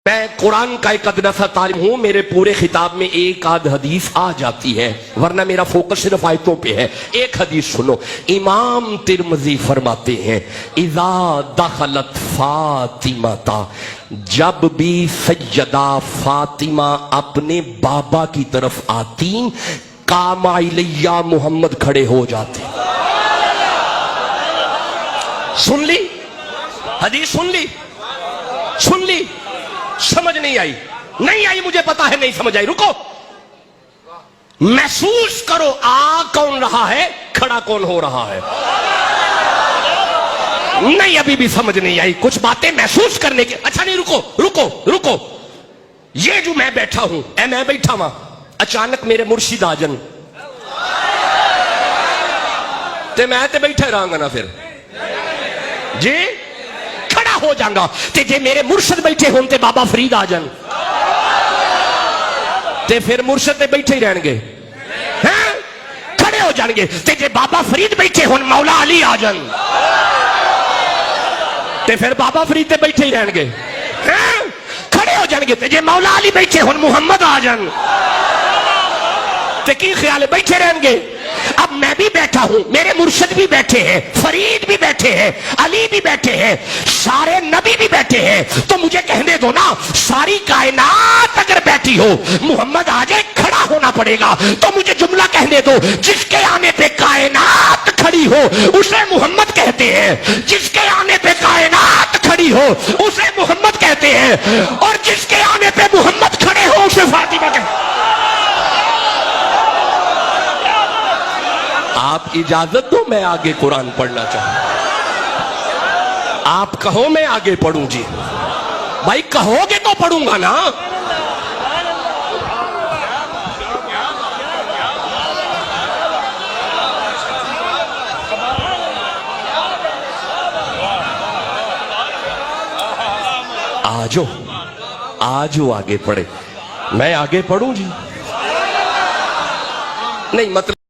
میں قرآن کا ایک ادنیٰ طالب ہوں، میرے پورے خطاب میں ایک آدھ حدیث آ جاتی ہے، ورنہ میرا فوکس صرف آیتوں پہ ہے۔ ایک حدیث سنو، امام ترمذی فرماتے ہیں اذا دخلت فاطمہ، جب بھی سیدہ فاطمہ اپنے بابا کی طرف آتی، قام الیہ محمد کھڑے ہو جاتے۔ سن لی حدیث، سن لی سمجھ نہیں آئی مجھے پتا ہے نہیں سمجھ آئی۔ رکو، محسوس کرو آ کون رہا ہے، کھڑا کون ہو رہا ہے۔ نہیں ابھی بھی سمجھ نہیں آئی، کچھ باتیں محسوس کرنے کے۔ اچھا نہیں، رکو، یہ جو میں بیٹھا ہوں، میں بیٹھا ہوں، اچانک میرے مرشد آ جن تے میں تے بیٹھا رہاں گا نا، پھر جی کھڑا ہو جاؤں گا۔ تے جے میرے مرشد بیٹھے ہوں تے بابا فرید آ جان تے پھر مرشد تے بیٹھے ہی رہن گے، کھڑے ہو جان گے۔ تے جے بابا فرید بیٹھے ہوں مولا علی آ جان تے پھر بابا فرید تے بیٹھے ہی رہن گے، کھڑے ہو جان گے۔ تے جے مولا علی بیٹھے ہوں محمد آ جان تے کی خیال ہے، بیٹھے رہن گے۔ اب میں بھی بیٹھا ہوں، میرے مرشد بھی بیٹھے ہیں، فرید بھی بیٹھے ہیں، علی بھی بیٹھے ہیں، سارے نبی بھی بیٹھے ہیں، تو مجھے کہنے دو نا، ساری کائنات اگر بیٹھی ہو، محمد آ جائے کھڑا ہونا پڑے گا۔ تو مجھے جملہ کہنے دو، جس کے آنے پہ کائنات کھڑی ہو اسے محمد کہتے ہیں، جس کے آنے پہ کائنات کھڑی ہو اسے محمد کہتے ہیں، اور جس کے آنے پہ محمد کھڑے ہو اسے فاطمہ کہتے ہیں۔ آپ اجازت دو میں آگے قرآن پڑھنا چاہوں، آپ کہو میں آگے پڑھوں۔ جی بھائی کہو گے تو پڑھوں گا نا۔ آجو آگے پڑھے، میں آگے پڑھوں جی، نہیں مطلب